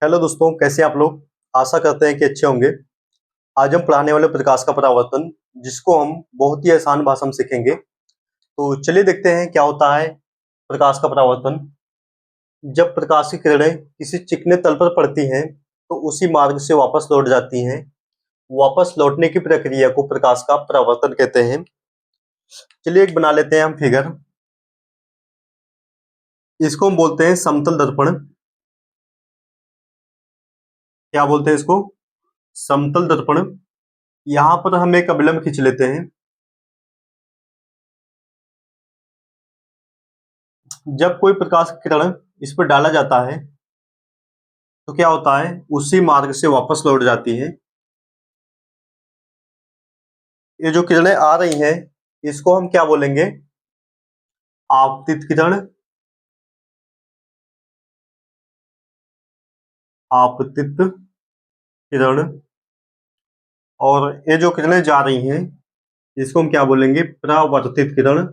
Hello दोस्तों, कैसे हैं आप लोग। आशा करते हैं कि अच्छे होंगे। आज हम पढ़ाने वाले प्रकाश का परावर्तन, जिसको हम बहुत ही आसान भाषा में सीखेंगे। तो चलिए देखते हैं क्या होता है प्रकाश का परावर्तन। जब प्रकाश की किरणें किसी चिकने तल पर पड़ती हैं तो उसी मार्ग से वापस लौट जाती हैं। वापस लौटने की प्रक्रिया को प्रकाश का परावर्तन कहते हैं। चलिए एक बना लेते हैं हम फिगर। इसको हम बोलते हैं समतल दर्पण। क्या बोलते हैं इसको? समतल दर्पण। यहाँ पर हम एक अभिलंब खींच लेते हैं। जब कोई प्रकाश की किरण इस पर डाला जाता है तो क्या होता है, उसी मार्ग से वापस लौट जाती है। ये जो किरणें आ रही हैं इसको हम क्या बोलेंगे? आपतित किरण। आपतित किरण। और ये जो किरणें जा रही हैं इसको हम क्या बोलेंगे? परावर्तित किरण।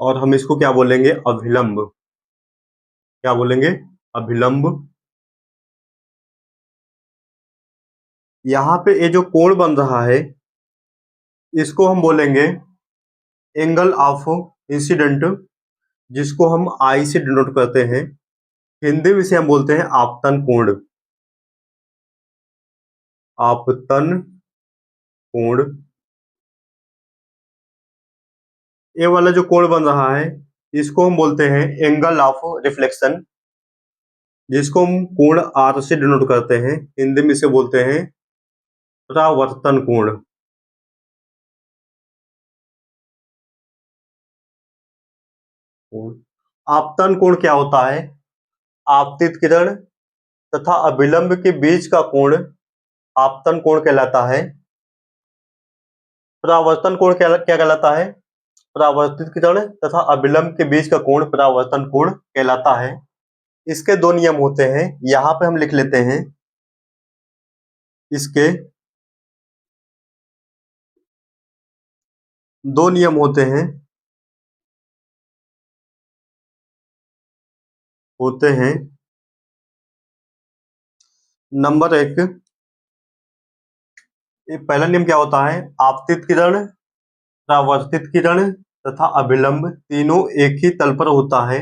और हम इसको क्या बोलेंगे? अभिलंब। क्या बोलेंगे? अभिलंब। यहाँ पे ये जो कोण बन रहा है इसको हम बोलेंगे एंगल ऑफ इंसिडेंट, जिसको हम आई से डिनोट करते हैं। हिंदी में से हम बोलते हैं आपतन कोण। आपतन कोण। ये वाला जो कोण बन रहा है इसको हम बोलते हैं एंगल ऑफ रिफ्लेक्शन, जिसको हम कोण आर से डिनोट करते हैं। हिंदी में से बोलते हैं परावर्तन कोण। आपतन कोण क्या होता है? आपतित किरण तथा अभिलंब के बीच का कोण आपतन कोण कहलाता है। परावर्तन कोण क्या क्या कहलाता है? परावर्तित किरण तथा अभिलंब के बीच का कोण परावर्तन कोण कहलाता है। इसके दो नियम होते हैं, यहाँ पे हम लिख लेते हैं। इसके दो नियम होते हैं। नंबर एक, ये पहला नियम क्या होता है? आपतित किरण, परावर्तित किरण तथा अभिलंब तीनों एक ही तल पर होता है।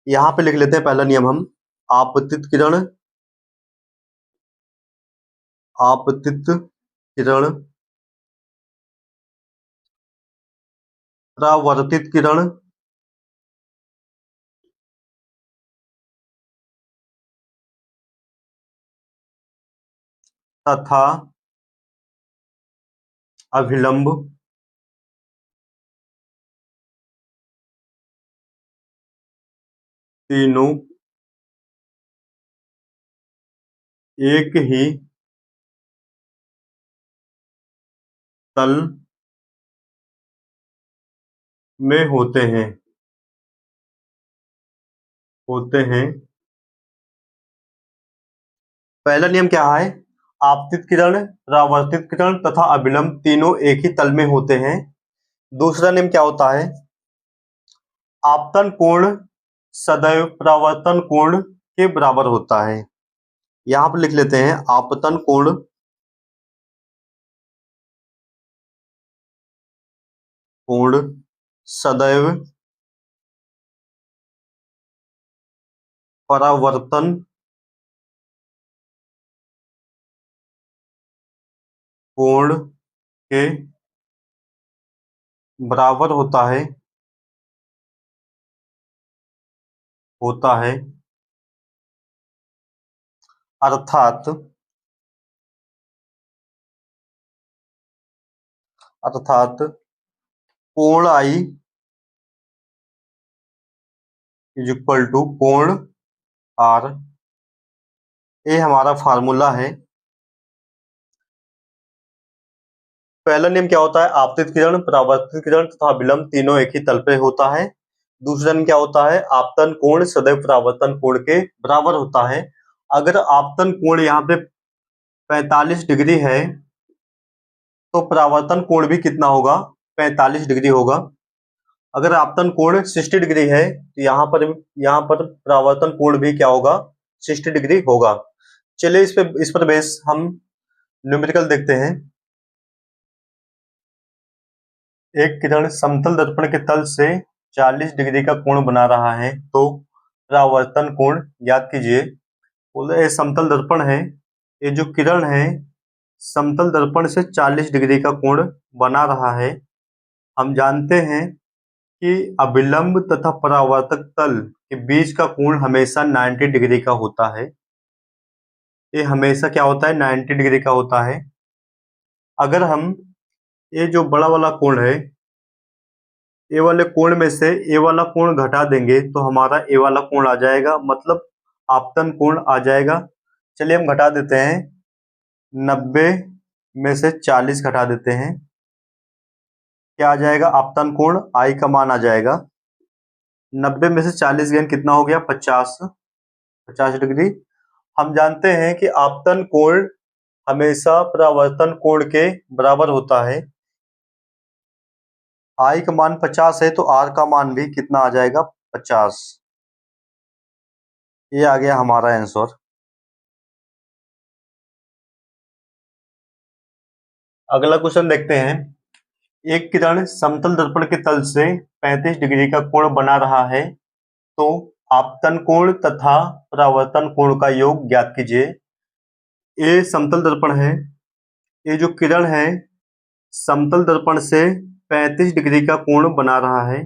यहाँ पे लिख लेते हैं पहला नियम हम। आपतित किरण, आपतित किरण, परावर्तित किरण तथा अभिलंब तीनों एक ही तल में होते हैं। पहला नियम क्या है? आपतित किरण, परावर्तित किरण तथा अभिलंब तीनों एक ही तल में होते हैं। दूसरा नियम क्या होता है? आपतन कोण सदैव परावर्तन कोण के बराबर होता है। यहाँ पर लिख लेते हैं आपतन कोण सदैव परावर्तन कोण के बराबर होता है। अर्थात कोण आई इज इक्वल टू कोण आर। ये हमारा फार्मूला है। पहला नियम क्या होता है? आपतित किरण, परावर्तित किरण तथा अभिलंब तीनों एक ही तल पे होता है। दूसरा नियम क्या होता है? आपतन कोण सदैव परावर्तन कोण के बराबर होता है। अगर आपतन कोण यहाँ पे 45 डिग्री है तो परावर्तन कोण भी कितना होगा? 45 डिग्री होगा। अगर आपतन कोण 60 डिग्री है तो यहाँ पर परावर्तन कोण भी क्या होगा, 60 डिग्री होगा। चलिए इस पर बेस हम न्यूमेरिकल देखते हैं। एक किरण समतल दर्पण के तल से 40 डिग्री का कोण बना रहा है तो परावर्तन कोण ज्ञात कीजिए। बोले ये समतल दर्पण है, ये जो किरण है समतल दर्पण से 40 डिग्री का कोण बना रहा है। हम जानते हैं कि अभिलंब तथा परावर्तक तल के बीच का कोण हमेशा 90 डिग्री का होता है। ये हमेशा क्या होता है, 90 डिग्री का होता है। अगर हम ये जो बड़ा वाला कोण है, ए वाले कोण में से ए वाला कोण घटा देंगे तो हमारा ए वाला कोण आ जाएगा, मतलब आपतन कोण आ जाएगा। चलिए हम घटा देते हैं, 90 में से 40 घटा देते हैं, क्या आ जाएगा, आपतन कोण आई का मान आ जाएगा। 90 में से 40 गए कितना हो गया, 50 डिग्री। हम जानते हैं कि आपतन कोण हमेशा परावर्तन कोण के बराबर होता है। आई का मान 50 है तो आर का मान भी कितना आ जाएगा, 50। ये आ गया हमारा आंसर। अगला क्वेश्चन देखते हैं। एक किरण समतल दर्पण के तल से 35 डिग्री का कोण बना रहा है तो आपतन कोण तथा परावर्तन कोण का योग ज्ञात कीजिए। ये समतल दर्पण है, ये जो किरण है समतल दर्पण से 35 डिग्री का कोण बना रहा है।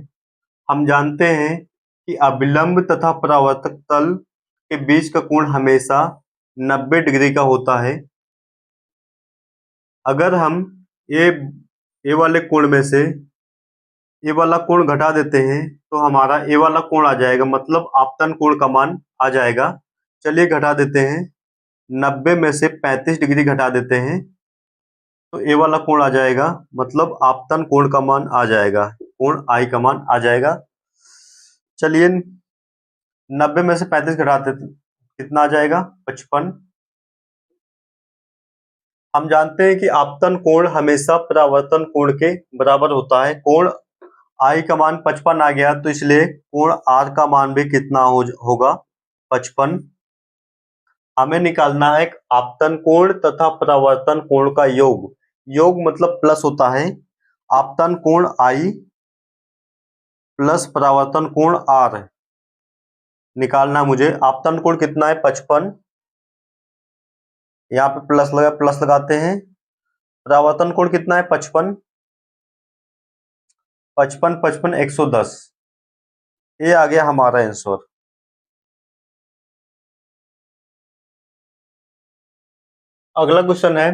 हम जानते हैं कि अभिलंब तथा परावर्तक तल के बीच का कोण हमेशा 90 डिग्री का होता है। अगर हम ए वाले कोण में से ए वाला कोण घटा देते हैं तो हमारा ए वाला कोण आ जाएगा, मतलब आपतन कोण का मान आ जाएगा। चलिए घटा देते हैं, 90 में से 35 डिग्री घटा देते हैं तो ए वाला कोण आ जाएगा, मतलब आपतन कोण का मान आ जाएगा, कोण आई का मान आ जाएगा। चलिए 90 में से 35 घटाते कितना आ जाएगा, 55। हम जानते हैं कि आपतन कोण हमेशा परावर्तन कोण के बराबर होता है। कोण आई का मान 55 आ गया तो इसलिए कोण आर का मान भी कितना होगा, 55। हमें निकालना है आपतन कोण तथा परावर्तन कोण का योग। योग मतलब प्लस होता है। आपतन कोण आई प्लस परावर्तन कोण आर निकालना मुझे। आपतन कोण कितना है, 55। यहाँ पे प्लस लगाते हैं। परावर्तन कोण कितना है, 55 55 55 110। ये आ गया हमारा आंसर। अगला क्वेश्चन है।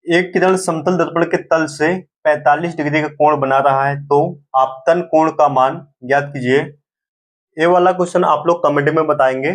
एक किरण समतल दर्पण के तल से 45 डिग्री का कोण बना रहा है तो आपतन कोण का मान ज्ञात कीजिए। ये वाला क्वेश्चन आप लोग कमेंट में बताएंगे।